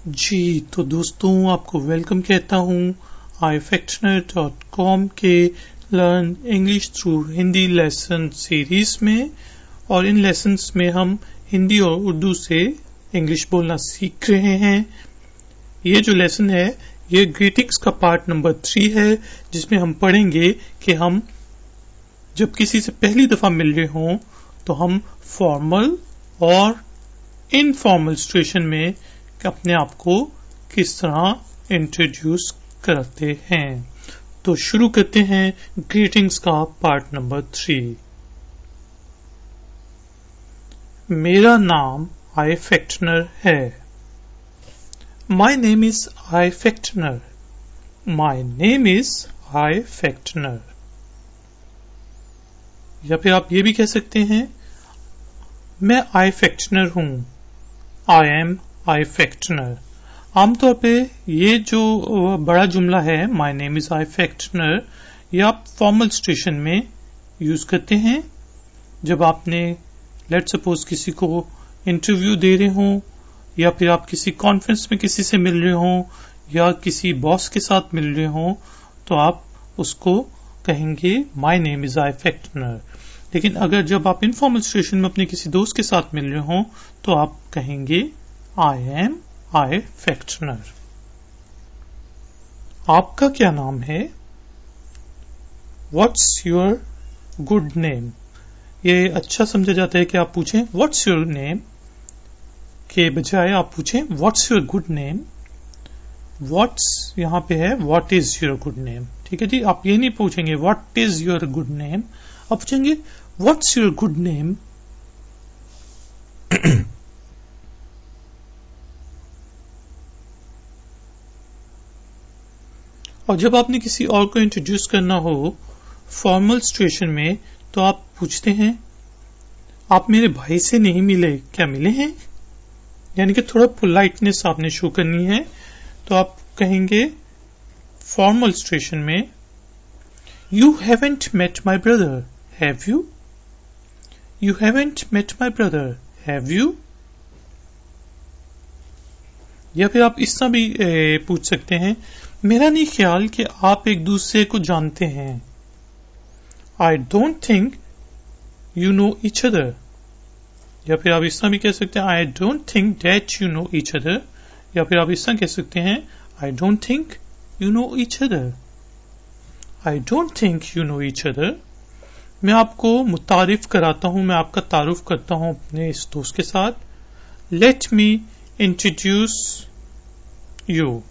जी तो दोस्तों आपको वेलकम कहता हूँ ifactioner.com के learn English through Hindi lesson series में। और इन लेसन्स में हम हिंदी और उर्दू से इंग्लिश बोलना सीख रहे हैं। ये जो लेसन है ये ग्रीटिंग्स का पार्ट नंबर 3 है, जिसमें हम पढ़ेंगे कि हम जब किसी से पहली दफा मिल रहे हों तो हम फॉर्मल और इनफॉर्मल सिचुएशन में अपने आप को किस तरह इंट्रोड्यूस करते हैं। तो शुरू करते हैं ग्रीटिंग्स का पार्ट नंबर 3। मेरा नाम आई फैक्टनर है। माई नेम इज आई फैक्टनर। माई नेम इज आई फैक्टनर। या फिर आप ये भी कह सकते हैं मैं आई फैक्टनर हूं। आई एम आई फैक्टनर। आमतौर पे ये जो बड़ा जुमला है माई नेम इज आई फैक्टनर, ये आप फॉर्मल सिचुएशन में यूज करते हैं। जब आपने लेट सपोज किसी को इंटरव्यू दे रहे हों, या फिर आप किसी कॉन्फ्रेंस में किसी से मिल रहे हों, या किसी बॉस के साथ मिल रहे हों, तो आप उसको कहेंगे माई नेम इज आई फैक्टनर। लेकिन अगर जब आप इनफॉर्मल सिचुएशन में अपने किसी दोस्त के साथ मिल रहे हों तो आप कहेंगे आई एम आई फैक्टनर। आपका क्या नाम है? What's your good name. ये अच्छा समझा जाता है कि आप पूछें व्हाट्स योर नेम के बजाय आप पूछें what's your good name. What's यहां पे है what is your good name. ठीक है जी, आप ये नहीं पूछेंगे what is your good name, आप पूछेंगे व्हाट्स योर गुड नेम। और जब आपने किसी और को इंट्रोड्यूस करना हो फॉर्मल सिचुएशन में तो आप पूछते हैं आप मेरे भाई से नहीं मिले क्या, मिले हैं? यानी कि थोड़ा पोलाइटनेस आपने शो करनी है। तो आप कहेंगे फॉर्मल सिचुएशन में you haven't met my brother have you. You haven't met my brother have you. या फिर आप इस तरह भी पूछ सकते हैं मेरा नहीं ख्याल कि आप एक दूसरे को जानते हैं। I don't think you know each other. या फिर आप इस तरह भी कह सकते हैं I don't think that you know each other. या फिर आप इस तरह कह सकते हैं I don't think you know each other. I don't think you know each other. मैं आपको मुतारिफ कराता हूं, मैं आपका तारुफ करता हूं अपने इस दोस्त के साथ। Late me introduce you.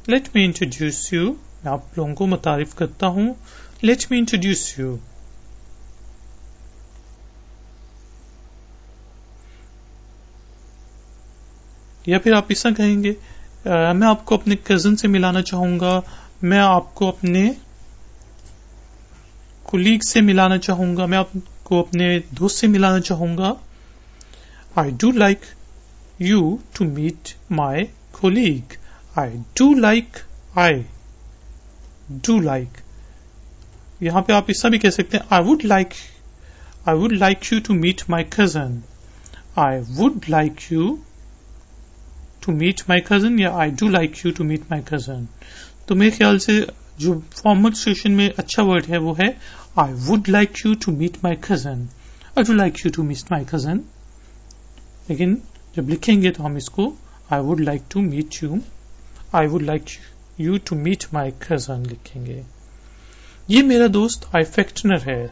Late me introduce you. मैं आप लोगों को मुतारिफ करता हूं। Late me introduce you. या फिर आप इस तरह कहेंगे मैं आपको अपने कजन से मिलाना चाहूंगा, मैं आपको अपने कोलीग से मिलाना चाहूंगा, मैं आपको अपने दोस्त से मिलाना चाहूंगा। I do like you to meet my colleague. I do like, I do like. यहां पे आप इसका भी कह सकते हैं I would like you to meet my cousin. I would like you to meet my cousin, या I do like you to meet my cousin. तो मेरे ख्याल से जो फॉर्मल सिचुएशन में अच्छा वर्ड है वो है I would like you to meet my cousin. I would like you to meet my cousin. लेकिन जब लिखेंगे तो हम इसको I would like to meet you, I would like you to meet my cousin लिखेंगे। ये मेरा दोस्त आई फैक्टनर है।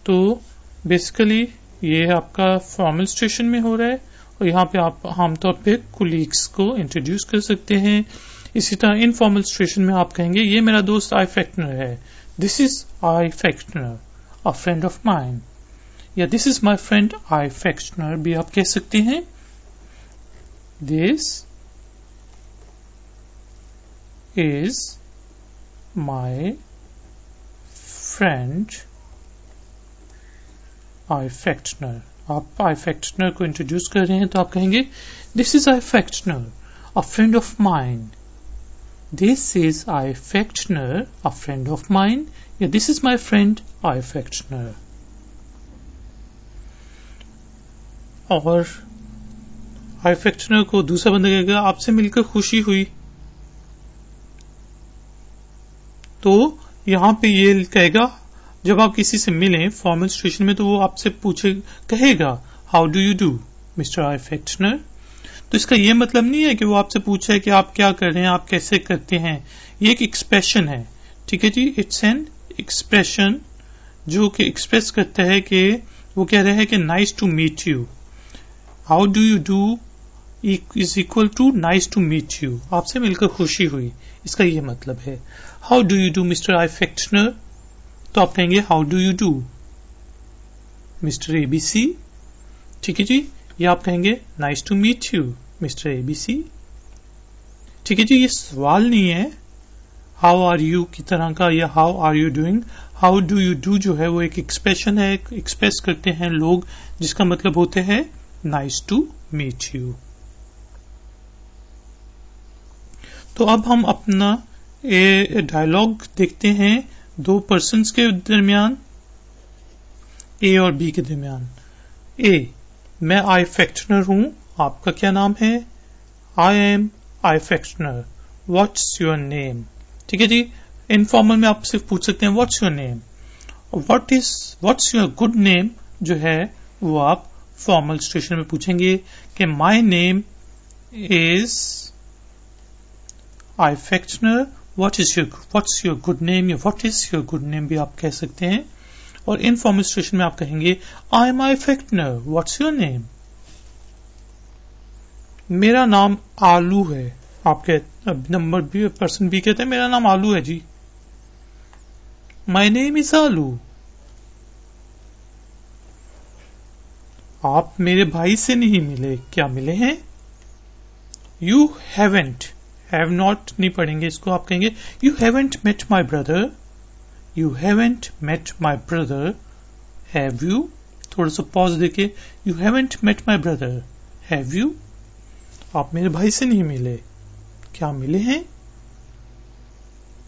तो बेसिकली ये आपका फॉर्मल सिचुएशन में हो रहा है, और यहाँ पे आप आमतौर पे कोलीग्स को इंट्रोड्यूस कर सकते हैं। इसी तरह इनफॉर्मल सिचुएशन में आप कहेंगे ये मेरा दोस्त आई फैक्टनर है। दिस इज आई फैक्टनर अ फ्रेंड ऑफ माइन, या दिस इज माई फ्रेंड आई फैक्टनर भी आप कह सकते हैं। दिस इज माई फ्रेंड आई फैक्टनर। आप आई फैक्टनर को इंट्रोड्यूस कर रहे हैं तो आप कहेंगे दिस इज आई फैक्टनर a friend of mine. This is आई फैक्टनर अ फ्रेंड ऑफ माइन, या दिस इज माई फ्रेंड आई फैक्टनर। और आई अफेक्शनर को दूसरा बंदा कहेगा आपसे मिलकर खुशी हुई। तो यहां पे ये कहेगा जब आप किसी से मिलें फॉर्मल सिचुएशन में तो वो आपसे कहेगा how do you do mister आई अफेक्शनर। तो इसका ये मतलब नहीं है कि वो आपसे पूछा है कि आप क्या कर रहे हैं, आप कैसे करते हैं। ये एक एक्सप्रेशन है, ठीक है जी। इट्स एन एक्सप्रेशन जो कि एक्सप्रेस करता है कि वो कह रहे हैं कि nice to meet you. How do you do is equal to nice to meet you, आपसे मिलकर खुशी हुई, इसका ये मतलब है। How do you do mister आई अफेक्शनर, तो आप कहेंगे how do you do mister ABC, ठीक है जी। या आप कहेंगे nice to meet you mister ABC, ठीक है जी। ये सवाल नहीं है हाउ आर यू की तरह का या how are you doing. How do you do जो है वो एक एक्सप्रेशन है, एक्सप्रेस करते हैं लोग, जिसका मतलब होते हैं नाइस टू मीट यू। तो अब हम अपना डायलॉग देखते हैं दो पर्सन्स के दरमियान, ए और बी के दरमियान। ए, मैं आई अफेक्शनर हूं, आपका क्या नाम है? आई एम आई अफेक्शनर, व्हाट्स योर नेम, ठीक है जी। इनफॉर्मल में आप सिर्फ पूछ सकते हैं what's your name. What's your good name जो है वो आप फॉर्मल सिचुएशन में पूछेंगे कि माई नेम इज आई अफेक्शनर, व्हाट्स योर गुड नेम या what is your good name भी आप कह सकते हैं। और इनफॉर्मल सिचुएशन में आप कहेंगे आई एम आई अफेक्शनर, व्हाट्स योर नेम। मेरा नाम आलू है, आप कहते नंबर बी पर्सन बी कहते हैं मेरा नाम आलू है जी। माई नेम इज आलू। आप मेरे भाई से नहीं मिले, क्या मिले हैं? यू हैवेंट, हैव नॉट नहीं पढ़ेंगे इसको, आप कहेंगे you haven't met my brother, you haven't met my brother, have you, थोड़ा सा पॉज देके, you haven't met my brother, have you. आप मेरे भाई से नहीं मिले, क्या मिले हैं?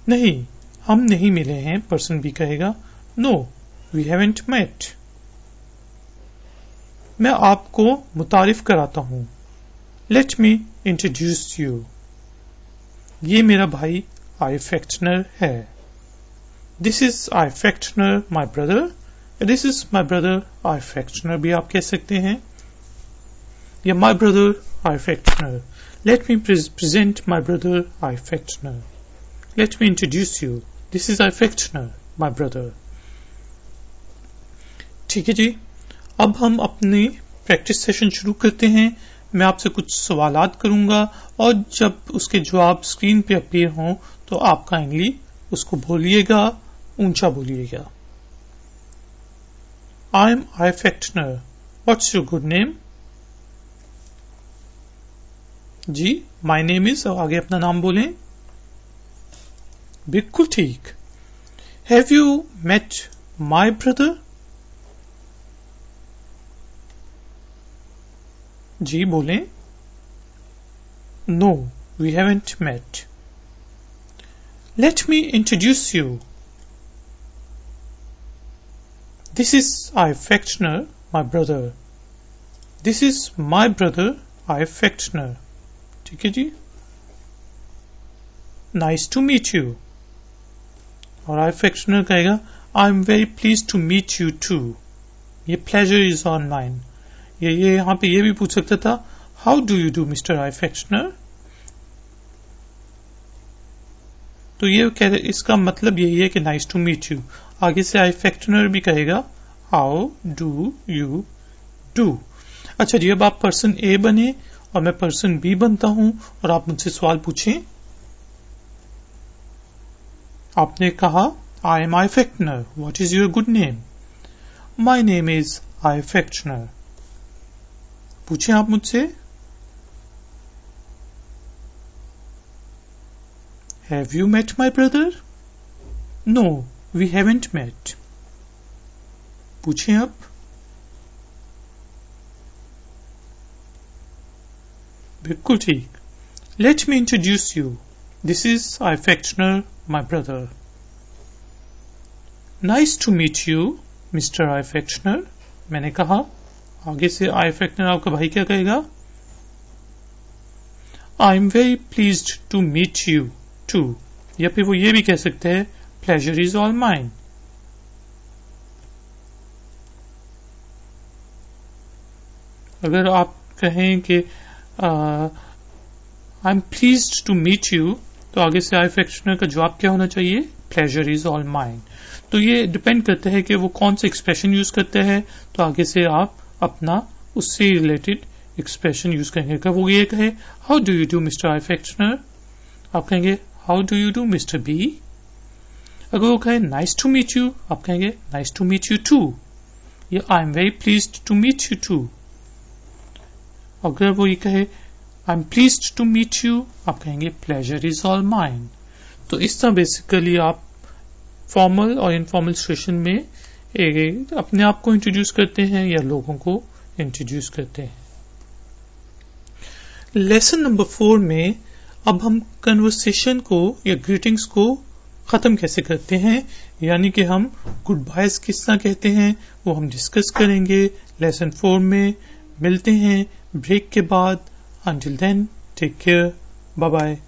नहीं, हम नहीं मिले हैं, पर्सन बी कहेगा नो वी हैवेंट मेट। मैं आपको मुतारिफ कराता हूं, लेट मी इंट्रोड्यूस यू। ये मेरा भाई आई अफेक्शनर है। दिस इज आई अफेक्शनर my brother, this is my brother आई अफेक्शनर भी आप कह सकते हैं, या माई ब्रदर आई अफेक्शनर। Let me present my brother आई अफेक्शनर, let me introduce you, this is आई अफेक्शनर माई ब्रदर, ठीक है जी। अब हम अपनी प्रैक्टिस सेशन शुरू करते हैं। मैं आपसे कुछ सवालात करूंगा और जब उसके जवाब स्क्रीन पे अपीयर हों तो आप काइंडली उसको बोलिएगा, ऊंचा बोलिएगा। आई एम आई अफेक्शनर, व्हाट्स योर गुड नेम? जी, माई नेम इज, आगे अपना नाम बोलें। बिल्कुल ठीक। Have you met my brother? जी बोलें। No we haven't met. Let me introduce you, this is आई अफेक्शनर my brother, this is my brother आई अफेक्शनर, ठीक है जी। नाइस टू मीट यू, और आई अफेक्शनर कहेगा I am very please to meet you too, ये प्लेजर इज ऑन माइन। ये यहां पे ये भी पूछ सकता था how do you do mister आई अफेक्शनर। तो ये कह रहे, इसका मतलब यही है कि नाइस टू मीट यू। आगे से आई अफेक्शनर भी कहेगा हाउ डू यू डू। अच्छा जी, अब आप पर्सन ए बने और मैं पर्सन बी बनता हूं और आप मुझसे सवाल पूछें। आपने कहा आई एम आई अफेक्शनर, what is your good name? My name is आई अफेक्शनर। पूछें आप मुझसे। Have you met my brother? No we haven't met. पूछें आप। बिल्कुल ठीक। Let me introduce you, this is आई अफेक्शनर my brother. Nice to meet you mister आई अफेक्शनर। मैंने कहा, आगे से आई अफेक्शनर आपका भाई क्या कहेगा? I am very pleased to meet you too, या फिर वो ये भी कह सकते हैं प्लेजर इज ऑल माइन। अगर आप कहें कि I am pleased to meet you, तो आगे से आई फ्रैक्शनर का जवाब क्या होना चाहिए, प्लेजर इज ऑल माइन। तो ये डिपेंड करता है कि वो कौन सा एक्सप्रेशन यूज करते हैं, तो आगे से आप अपना उससे रिलेटेड एक्सप्रेशन यूज करेंगे। अगर वो ये कहे how do you do mister आई फ्रैक्शनर, आप कहेंगे how do you do mister B. अगर वो कहे नाइस टू मीट यू, आप कहेंगे nice to meet you too, या I am very pleased to meet you too. अगर वो ये कहे I am pleased to meet you, आप कहेंगे प्लेजर इज ऑल माइन। तो इस तरह बेसिकली आप फॉर्मल और इनफॉर्मल सिचुएशन में अपने आप को इंट्रोड्यूस करते हैं या लोगों को इंट्रोड्यूस करते हैं। लेसन नंबर 4 में अब हम कन्वर्सेशन को या ग्रीटिंग्स को खत्म कैसे करते हैं, यानी कि हम गुड बायस किस तरह कहते हैं, वो हम डिस्कस करेंगे लेसन 4 में। मिलते हैं ब्रेक के बाद। Until then, take care. Bye bye.